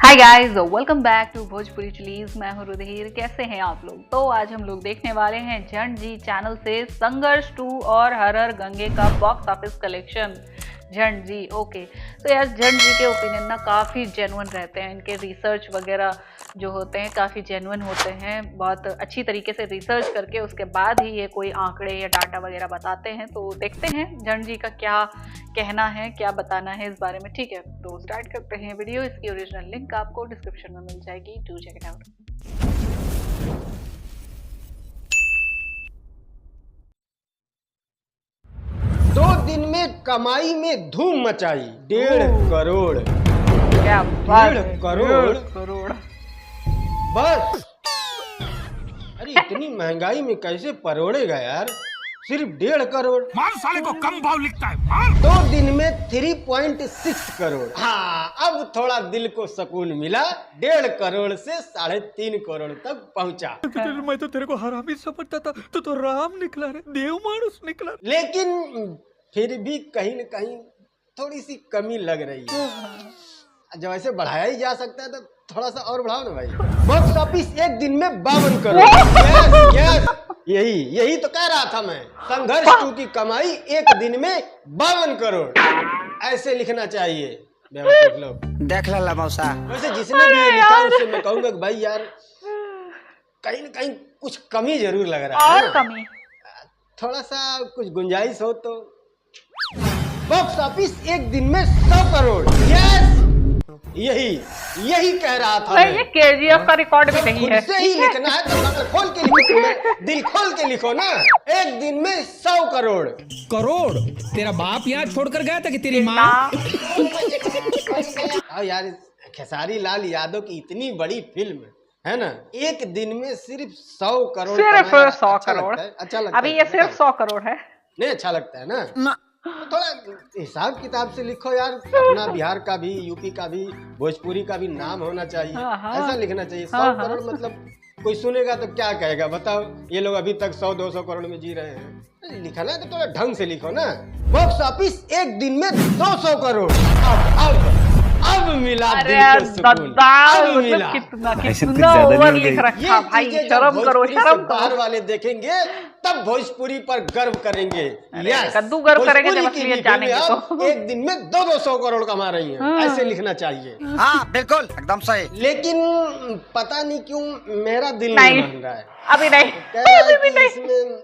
Hi guys, welcome back to Bhojpuri chillies. मैं हूं रुधिर। कैसे हैं आप लोग? तो आज हम लोग देखने वाले हैं झंड जी चैनल से संघर्ष 2 और हर हर गंगे का बॉक्स ऑफिस कलेक्शन। झंड जी, ओके। तो यार झंड जी के ओपिनियन ना काफ़ी जेन्युइन रहते हैं। इनके रिसर्च वगैरह जो होते हैं काफ़ी जेन्युइन होते हैं। बहुत अच्छी तरीके से रिसर्च करके उसके बाद ही ये कोई आंकड़े या डाटा वगैरह बताते हैं। तो देखते हैं झंड जी का क्या कहना है, क्या बताना है इस बारे में। ठीक है, तो स्टार्ट करते हैं वीडियो। इसकी ओरिजिनल लिंक आपको डिस्क्रिप्शन में मिल जाएगी, डू चेक इट आउट। 2 दिन में कमाई में धूम मचाई 1.5 करोड़। क्या बात है, 1.5 करोड़ 1.5 करोड़। बस। अरे इतनी महंगाई में कैसे परोड़ेगा यार? सिर्फ 1.5 करोड़। मार साले को कम भाव लिखता है मार। 2 दिन में 3.6 करोड़। हाँ, अब थोड़ा दिल को सुकून मिला। 1.5 करोड़ से 3.5 करोड़ तक पहुंचा। मैं तो तेरे को हरामी समझता था, तो राम निकला रे, देव मानुस निकला। लेकिन फिर भी कहीं न कहीं थोड़ी सी कमी लग रही है। जब ऐसे बढ़ाया ही जा सकता है तो थोड़ा सा और बढ़ाओ ना भाई। बॉक्स ऑफिस एक दिन में 52 करोड़। यस, यही तो कह रहा था मैं। संघर्ष 2 की कमाई एक दिन में 52 करोड़। ऐसे लिखना चाहिए बेवकूफ लोग। देख ला मौसा। वैसे जिसने भी ये लिखा उससे मैं कहूंगा कि भाई यार कहीं न कहीं कुछ कमी जरूर लग रहा है। और कमी थोड़ा सा कुछ गुंजाइश हो तो। बॉक्स ऑफिस एक दिन में 100 करोड़। यस, यही कह रहा था नहीं, ये केजीएफ का रिकॉर्ड भी नहीं है। से ही लिखना है तो दिल खोल के लिखो, दिल खोल के लिखो ना। एक दिन में 100 करोड़। करोड़? तेरा बाप यहाँ छोड़कर गया था कि तेरी माँ? और यार खेसारी लाल यादव की इतनी बड़ी फिल्म है ना, एक दिन में सिर्फ 100 करोड़। सिर्फ 100 अच्छा करोड़। लगता है, अच्छा लगता अभी है। ये सिर्फ 100 करोड़ है। नहीं अच्छा लगता है ना? थोड़ा हिसाब किताब से लिखो यार। अपना बिहार का भी, यूपी का भी, भोजपुरी का भी नाम होना चाहिए। हाँ। ऐसा लिखना चाहिए। 100 करोड़ मतलब कोई सुनेगा तो क्या कहेगा बताओ? ये लोग अभी तक 100-200 करोड़ में जी रहे हैं। लिखना है तो थोड़ा ढंग से लिखो ना। बॉक्स ऑफिस एक दिन में 200 करोड़। अब मिला दिल को सुकून। अब मिला। कितना ओवर लिख रखा भाई। शर्म करो, शर्म बाहर करो। वाले देखेंगे तब भोजपुरी पर गर्व करेंगे। यस, कद्दू गर्व करेंगे जब भोजपुरी की असलियत जानेंगे फिल्में तो। अब एक दिन में 200 करोड़ कमा रही हैं। ऐसे लिखना चाहिए। हाँ बिल्कुल, एकदम सही। लेकिन पता नहीं क्यों मेरा दिल नहीं। नहीं मान रहा है। अभी नहीं, कह रहा है अभी कि नहीं। इसमें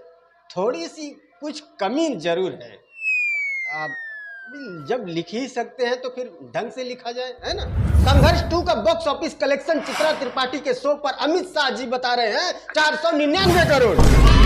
थोड़ी सी कुछ कमी जरूर है। आप जब लिख ही सकते हैं तो फिर ढंग से लिखा जाए, है ना? संघर्ष 2 का box office collection Chitra Tripathi के शो पर अमित शाह जी बता रहे हैं 499 करोड़।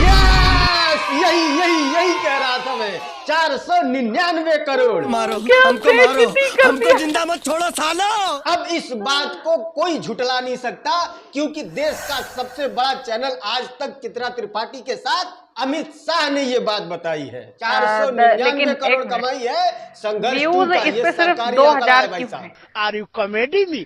यस, यही कह रहा था मैं। 499 करोड़। मारो हमको, मारो हमको, जिंदा मत छोड़ो सालो। अब इस बात को कोई झुटला नहीं सकता क्योंकि देश का सबसे बड़ा चैनल आज तक चित्रा त्रिपाठी के साथ अमित शाह ने ये बात बताई है। 499 करोड़ कमाई है संघर्ष 2 व्यूज का। इस ये पे सिर्फ सरकारी आंकड़ा 2000 है भाई क्यों साहब। है? Are you comedy me?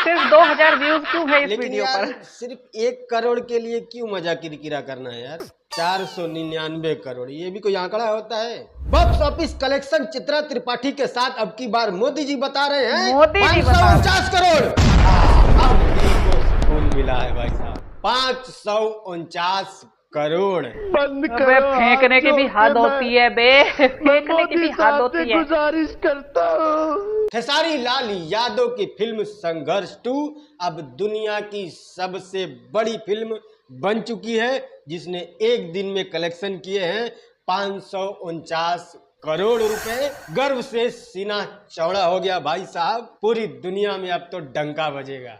सिर्फ 2000 व्यूज क्यों है इस लेकिन वीडियो यार पर? सिर्फ 1 करोड़ के लिए क्यों मजा किरकिरा करना है यार? 499 करोड़ ये भी कोई आंकड़ा होता है? Box office collection Chitra Tripathi के साथ अब की बार मोदी जी बता रहे हैं मोदी जी बता रहे हैं। 549 करोड़। अब दिल को सुकून मिला है भाई साहब। 549 करोड़। बंद अबे फेंकने की भी हद होती है बे, फेंकने की भी हद होती है। गुजारिश करता हूँ। खेसारी लाल यादव की फिल्म संघर्ष 2 अब दुनिया की सबसे बड़ी फिल्म बन चुकी है, जिसने एक दिन में कलेक्शन किए हैं 549 करोड़ रुपए। गर्व से सीना चौड़ा हो गया भाई साहब। पूरी दुनिया में अब तो डंका बजेगा।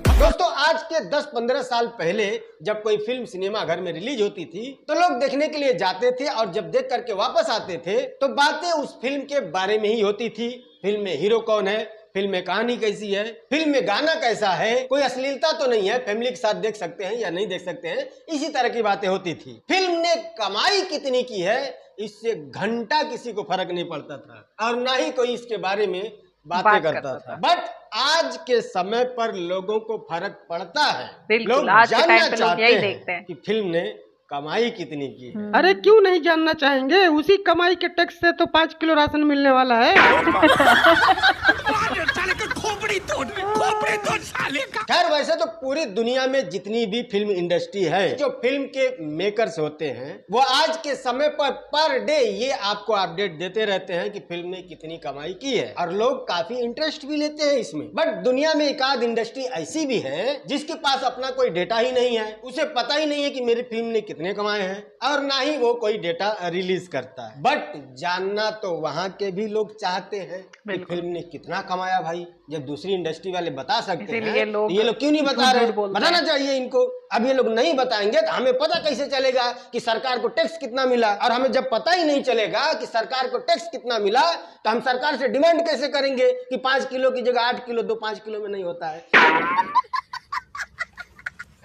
दोस्तों, आज के 10-15 साल पहले जब कोई फिल्म सिनेमा घर में रिलीज होती थी तो लोग देखने के लिए जाते थे और जब देख करके वापस आते थे तो बातें उस फिल्म के बारे में ही होती थी। फिल्म में हीरो कौन है, फिल्म में कहानी कैसी है, फिल्म में गाना कैसा है, कोई अश्लीलता तो नहीं है, फैमिली के साथ देख सकते हैं या नहीं देख सकते हैं, इसी तरह की बातें होती थी। फिल्म ने कमाई कितनी की है इससे घंटा किसी को फर्क नहीं पड़ता था और ना ही कोई इसके बारे में बातें करता था। बट आज के समय पर लोगों को फर्क पड़ता है। लोग आज के जानना टाइम पे लोग चाहते यही हैं देखते हैं कि फिल्म ने कमाई कितनी की है। अरे क्यों नहीं जानना चाहेंगे? उसी कमाई के टैक्स से तो 5 किलो राशन मिलने वाला है। वैसे तो पूरी दुनिया में जितनी भी फिल्म इंडस्ट्री है, जो फिल्म के मेकर्स होते हैं, वो आज के समय पर डे ये आपको अपडेट देते रहते हैं कि फिल्म ने कितनी कमाई की है, और लोग काफी इंटरेस्ट भी लेते हैं इसमें। बट दुनिया में एक आध इंडस्ट्री ऐसी भी है जिसके पास अपना कोई डेटा ही नहीं है, उसे पता ही नहीं है कि मेरी फिल्म ने कितने कमाए हैं, और ना ही वो कोई डेटा रिलीज करता है। बट जानना तो वहाँ के भी लोग चाहते हैं कि फिल्म ने कितना कमाया भाई। जब दूसरी इंडस्ट्री वाले बता सकते हैं, ये लोग क्यों नहीं बता रहे? बताना चाहिए इनको। अब ये लोग नहीं बताएंगे तो हमें पता कैसे चलेगा कि सरकार को टैक्स कितना मिला? और हमें जब पता ही नहीं चलेगा कि सरकार को टैक्स कितना मिला, तो हम सरकार से डिमांड कैसे करेंगे कि 5 किलो की जगह 8 किलो दो? 5 किलो में नहीं होता है।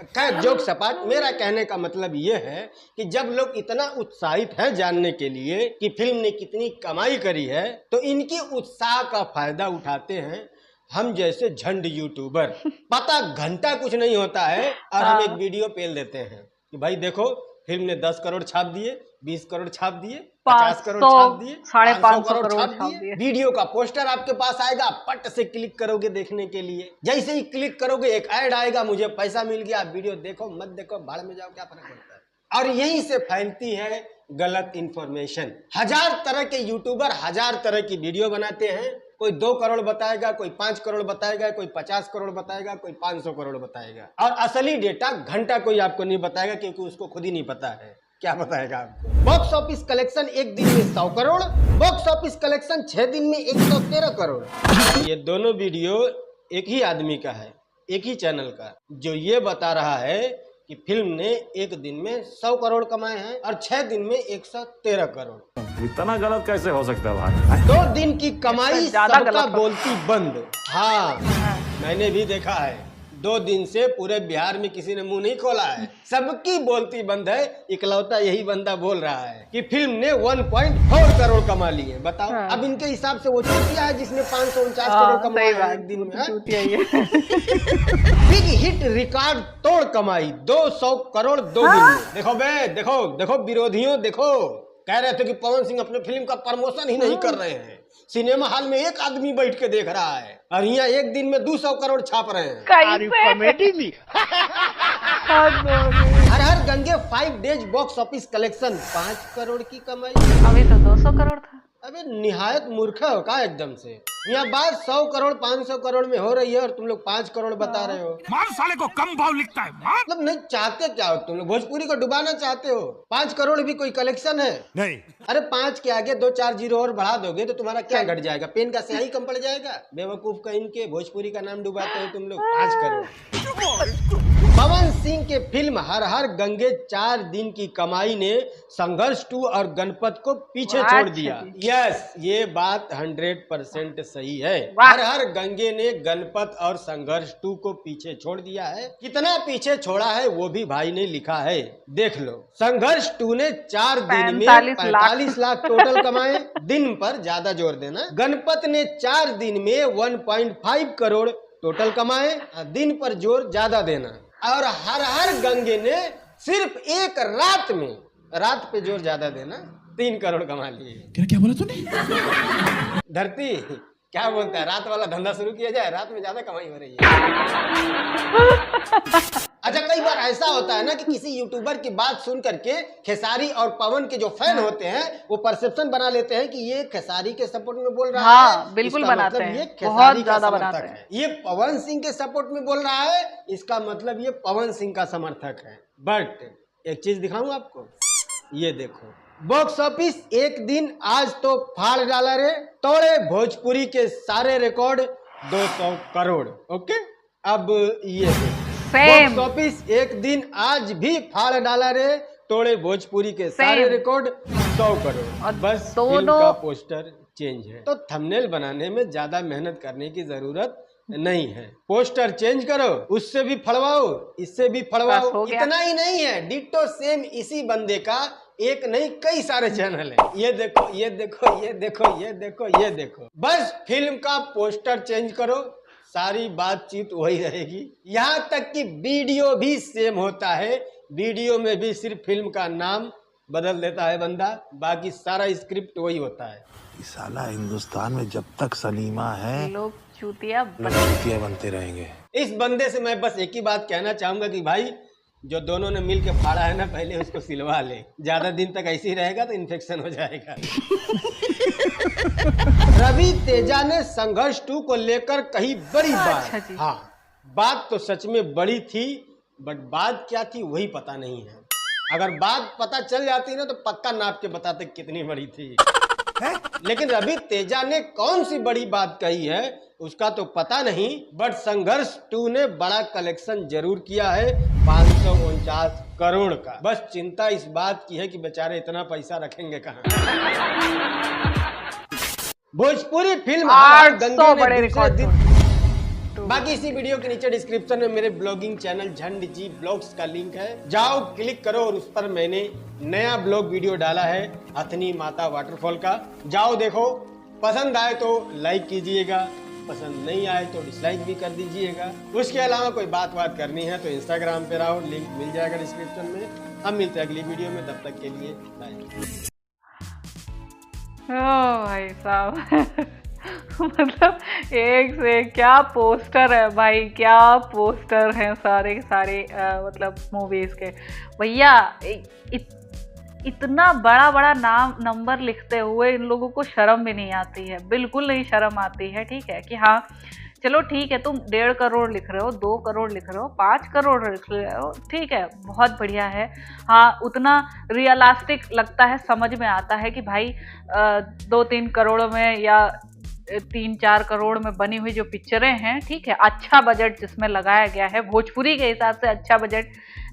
खैर, जोक सपाट, मेरा कहने का मतलब ये है कि जब लोग इतना उत्साहित हैं जानने के लिए कि फिल्म ने कितनी कमाई करी है, तो इनकी उत्साह का फायदा उठाते हैं हम जैसे झंड यूट्यूबर। पता घंटा कुछ नहीं होता है और हम एक वीडियो पेल देते हैं कि भाई देखो, फिल्म ने 10 करोड़ छाप दिए, 20 करोड़ छाप दिए, 50 करोड़ छाप दिए, 500 करोड़ छाप दिए। वीडियो का पोस्टर आपके पास आएगा, पट से क्लिक करोगे देखने के लिए। जैसे ही क्लिक करोगे एक ऐड आएगा, मुझे पैसा मिल गया। आप वीडियो देखो मत देखो, भाड़ में जाओ, क्या फर्क पड़ता है? और यहीं से फैलती है गलत इंफॉर्मेशन। 1000 तरह के यूट्यूबर 1000 तरह की वीडियो बनाते हैं। कोई 2 करोड़ बताएगा, कोई 5 करोड़ बताएगा, कोई 50 करोड़ बताएगा, कोई 500 करोड़ बताएगा, और असली डेटा घंटा कोई आपको नहीं बताएगा, क्योंकि उसको खुद ही नहीं पता है। क्या बताएगा आपको? बॉक्स ऑफिस कलेक्शन एक दिन में 100 करोड़, बॉक्स ऑफिस कलेक्शन 6 दिन में 113 करोड़। ये दोनों वीडियो एक ही आदमी का है, एक ही चैनल का, जो ये बता रहा है कि फिल्म ने एक दिन में 100 करोड़ कमाए हैं और 6 दिन में 113 करोड़। इतना गलत कैसे हो सकता है भाई? 2 दिन की कमाई सबका बोलती बंद। हाँ, मैंने भी देखा है। 2 दिन से पूरे बिहार में किसी ने मुंह नहीं खोला है, सबकी बोलती बंद है। इकलौता यही बंदा बोल रहा है कि फिल्म ने 1.4 करोड़ कमा लिए। बताओ, अब इनके हिसाब से वो चूतिया है जिसने 549 करोड़ कमाया एक दिन में। बिग हिट रिकॉर्ड तोड़ कमाई 200 करोड़ 2 दिन में। देखो बे, देखो देखो विरोधियों, देखो कह रहे थे कि पवन सिंह अपने फिल्म का प्रमोशन ही नहीं कर रहे हैं, सिनेमा हॉल में एक आदमी बैठ के देख रहा है, और यहाँ एक दिन में 200 करोड़ छाप रहे हैं। Har Har Gange 5 days box office collection 5 crore की कमाई। अभी तो 200 करोड़ था। अबे निहायत मूर्ख हो का एकदम से। यहाँ बात 100 करोड़ 500 करोड़ में हो रही है और तुम लोग 5 करोड़ बता रहे हो। मार साले को कम भाव लिखता है, मार। मतलब नहीं चाहते क्या हो तुम लोग? भोजपुरी को डुबाना चाहते हो? 5 करोड़ भी कोई कलेक्शन है? नहीं। अरे 5 के आगे 2-4 जीरो और बढ़ा दोगे तो तुम्हारा क्या घट जाएगा? पेन का स्याही कम पड़ जाएगा? बेवकूफ का इनके भोजपुरी का नाम डुबाते हो तुम लोग। 5 करोड़। पवन सिंह के फिल्म हर हर गंगे 4 दिन की कमाई ने संघर्ष 2 और गणपत को पीछे छोड़ दिया। यस, ये बात 100% सही है। हर हर गंगे ने गणपत और संघर्ष 2 को पीछे छोड़ दिया है। कितना पीछे छोड़ा है वो भी भाई ने लिखा है, देख लो। संघर्ष 2 ने 4 दिन में 45 लाख टोटल कमाए, दिन पर ज्यादा जोर देना। गणपत ने 4 दिन में 1.5 करोड़ टोटल कमाए, दिन पर जोर ज्यादा देना। और हर हर गंगे ने सिर्फ एक रात में, रात पे जोर ज्यादा देना, 3 करोड़ कमा लिए। क्या बोला तूने? धरती क्या बोलता है, रात वाला धंधा शुरू किया जाए, रात में ज्यादा कमाई हो रही है। अच्छा, कई बार ऐसा होता है ना कि किसी यूट्यूबर की बात सुन करके खेसारी और पवन के जो फैन होते हैं वो परसेप्शन बना लेते हैं कि ये खेसारी के सपोर्ट में बोल रहा है। बिल्कुल इसका बनाते मतलब हैं, ये बहुत खेसारी का ज्यादा समर्थक बनाते हैं। है। ये पवन सिंह के सपोर्ट में बोल रहा है, इसका मतलब ये पवन सिंह का समर्थक है। बट एक चीज दिखाऊं आपको, ये देखो, बॉक्स ऑफिस एक दिन आज तो फाड़ डाला रे, तोड़े भोजपुरी के सारे रिकॉर्ड 200 करोड़। ओके, अब ये बॉक्स ऑफिस एक दिन आज भी फाड़ डाला रे, तोड़े भोजपुरी के सारे रिकॉर्ड 100 करोड़। और बस फिल्म का पोस्टर चेंज है। तो थंबनेल बनाने में ज्यादा मेहनत करने की जरूरत नहीं है। पोस्टर चेंज करो, उससे भी फड़वाओ, इससे भी फड़वाओ। इतना ही नहीं है, डिट्टो सेम इसी बंदे का एक नहीं कई सारे चैनल है। ये देखो, ये देखो, ये देखो, ये देखो, ये देखो। बस फिल्म का पोस्टर चेंज करो, सारी बातचीत वही रहेगी। यहाँ तक कि वीडियो भी सेम होता है, वीडियो में भी सिर्फ फिल्म का नाम बदल देता है बंदा, बाकी सारा स्क्रिप्ट वही होता है। साला हिंदुस्तान में जब तक सलीमा है चूतिया बनते रहेंगे। इस बंदे से मैं बस एक ही बात कहना चाहूंगा कि भाई जो दोनों ने मिल के फाड़ा है ना, पहले उसको सिलवा ले। ज्यादा दिन तक ऐसे ही रहेगा तो इन्फेक्शन हो जाएगा। रवि तेजा ने संघर्ष 2 को लेकर कही बड़ी बात। अच्छा जी। हाँ, बात तो सच में बड़ी थी, बट बात क्या थी वही पता नहीं है। अगर बात पता चल जाती ना तो पक्का नाप के बताते कितनी बड़ी थी। लेकिन रवि तेजा ने कौन सी बड़ी बात कही है उसका तो पता नहीं, बट संघर्ष 2 ने बड़ा कलेक्शन जरूर किया है, 549 करोड़ का। बस चिंता इस बात की है कि बेचारे इतना पैसा रखेंगे कहाँ। भोजपुरी फिल्म 800 बड़े रिकॉर्ड। बाकी इसी वीडियो के नीचे डिस्क्रिप्शन में मेरे ब्लॉगिंग चैनल झंड जी ब्लॉग्स का लिंक है, जाओ क्लिक करो और उस पर मैंने नया ब्लॉग वीडियो डाला है हथनी माता वाटरफॉल का, जाओ देखो। पसंद आए तो लाइक कीजिएगा, पसंद नहीं आए तो डिसलाइक भी कर दीजिएगा। उसके अलावा कोई बात करनी है तो इंस्टाग्राम पे रहो, लिंक मिल जाएगा डिस्क्रिप्शन में। हम मिलते हैं अगली वीडियो में, तब तक के लिए बाय। ओ भाई साहब मतलब एक से क्या पोस्टर है भाई, क्या पोस्टर हैं सारे सारे मतलब मूवीज के। भैया इतना बड़ा बड़ा नाम नंबर लिखते हुए इन लोगों को शर्म भी नहीं आती है, बिल्कुल नहीं शर्म आती है। ठीक है कि हाँ चलो ठीक है, तुम 1.5 करोड़ लिख रहे हो, 2 करोड़ लिख रहे हो, 5 करोड़ लिख रहे हो, ठीक है बहुत बढ़िया है। हाँ उतना रियलिस्टिक लगता है, समझ में आता है कि भाई 2-3 करोड़ में या 3-4 करोड़ में बनी हुई जो पिक्चरें हैं, ठीक है अच्छा बजट जिसमें लगाया गया है, भोजपुरी के हिसाब से अच्छा बजट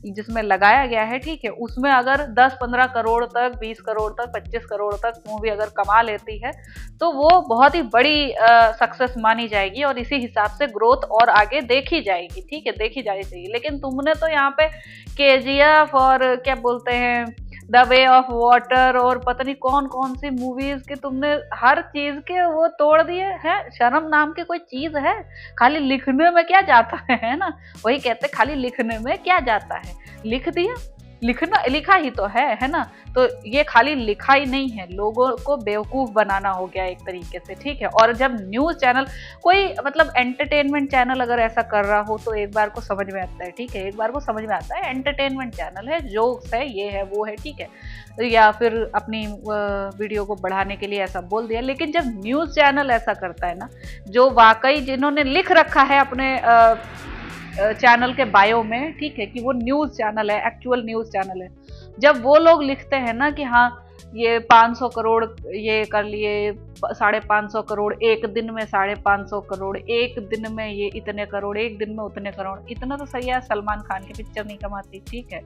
जिसमें लगाया गया है, ठीक है उसमें अगर 10-15 करोड़ तक, 20 करोड़ तक, 25 करोड़ तक मूवी अगर कमा लेती है तो वो बहुत ही बड़ी सक्सेस मानी जाएगी और इसी हिसाब से ग्रोथ और आगे देखी जाएगी। ठीक है देखी जानी चाहिए। लेकिन तुमने तो यहाँ पे KGF और क्या बोलते हैं द वे ऑफ वाटर और पता नहीं कौन कौन सी मूवीज के तुमने हर चीज के वो तोड़ दिए हैं। शर्म नाम की कोई चीज है? खाली लिखने में क्या जाता है ना, वही कहते खाली लिखने में क्या जाता है, लिख दिया, लिखना लिखा ही तो है ना। तो ये खाली लिखा ही नहीं है, लोगों को बेवकूफ बनाना हो गया एक तरीके से। ठीक है और जब न्यूज चैनल कोई मतलब एंटरटेनमेंट चैनल अगर ऐसा कर रहा हो तो एक बार को समझ में आता है। ठीक है एक बार को समझ में आता है एंटरटेनमेंट चैनल है, जोक्स है, ये है वो है, ठीक है या फिर अपनी वीडियो को बढ़ाने के लिए ऐसा बोल दिया। लेकिन जब न्यूज चैनल ऐसा करता है ना, जो वाकई जिन्होंने लिख रखा है अपने चैनल के बायो में, ठीक है कि वो न्यूज चैनल है, एक्चुअल न्यूज चैनल है, जब वो लोग लिखते हैं ना कि हाँ ये 500 करोड़ ये कर लिए, 550 करोड़ एक दिन में, 550 करोड़ एक दिन में, ये इतने करोड़ एक दिन में, उतने करोड़, इतना तो सही है सलमान खान की पिक्चर नहीं कमाती। ठीक है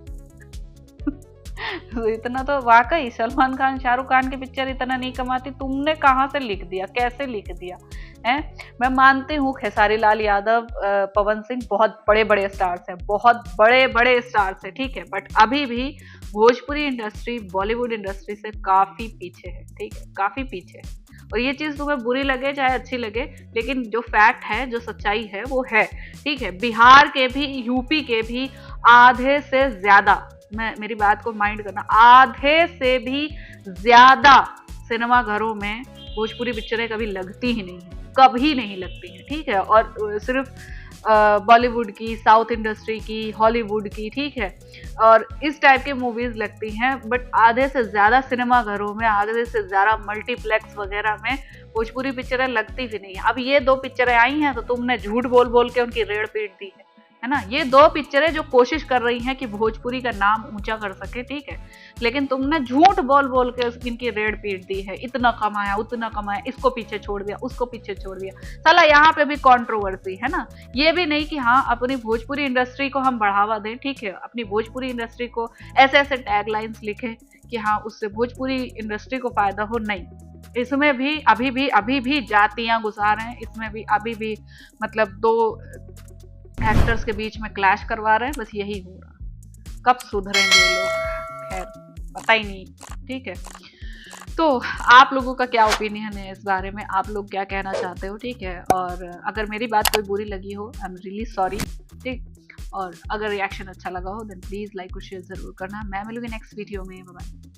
इतना तो वाकई सलमान खान शाहरुख खान की पिक्चर इतना नहीं कमाती। तुमने कहाँ से लिख दिया, कैसे लिख दिया है? मैं मानती हूँ खेसारी लाल यादव, पवन सिंह बहुत बड़े बड़े स्टार्स हैं, बहुत बड़े बड़े स्टार्स हैं, ठीक है बट अभी भी भोजपुरी इंडस्ट्री बॉलीवुड इंडस्ट्री से काफी पीछे है। ठीक है काफी पीछे है और ये चीज तुम्हें बुरी लगे चाहे अच्छी लगे, लेकिन जो फैक्ट है, जो सच्चाई है वो है। ठीक है बिहार के भी, यूपी के भी आधे से ज्यादा, मेरी बात को माइंड करना, आधे से भी ज्यादा सिनेमा घरों में भोजपुरी पिक्चरें कभी लगती ही नहीं है, कभी नहीं लगती हैं। ठीक है और सिर्फ बॉलीवुड की, साउथ इंडस्ट्री की, हॉलीवुड की, ठीक है और इस टाइप की मूवीज लगती हैं, बट आधे से ज्यादा सिनेमा घरों में, आधे से ज्यादा मल्टीप्लेक्स वगैरह में भोजपुरी पिक्चरें लगती भी नहीं है। अब ये 2 पिक्चरें आई हैं तो तुमने झूठ बोल बोल के उनकी रेड़ पीट दी है ना। ये 2 पिक्चरें जो कोशिश कर रही हैं कि भोजपुरी का नाम ऊंचा कर सके, ठीक है लेकिन तुमने झूठ बोल बोल के इनकी रेड पीट दी है, इतना कमाया उतना कमाया, इसको पीछे छोड़ दिया, उसको पीछे छोड़ दिया। साला यहाँ पे भी कंट्रोवर्सी है ना, ये भी नहीं कि हाँ अपनी भोजपुरी इंडस्ट्री को हम बढ़ावा दें, ठीक है अपनी भोजपुरी इंडस्ट्री को ऐसे ऐसे टैगलाइंस लिखे कि हाँ उससे भोजपुरी इंडस्ट्री को फायदा हो, नहीं, इसमें भी अभी भी जातियां गुजार हैं, इसमें भी अभी भी मतलब 2 एक्टर्स के बीच में क्लैश करवा रहे हैं, बस यही हो रहा। कब सुधरेंगे लोग, खैर पता ही नहीं। ठीक है तो आप लोगों का क्या ओपिनियन है इस बारे में, आप लोग क्या कहना चाहते हो? ठीक है और अगर मेरी बात कोई बुरी लगी हो, आई एम रियली सॉरी। ठीक और अगर रिएक्शन अच्छा लगा हो देन प्लीज लाइक और शेयर जरूर करना। मैं मिलूंगी नेक्स्ट वीडियो में, बाय बाय।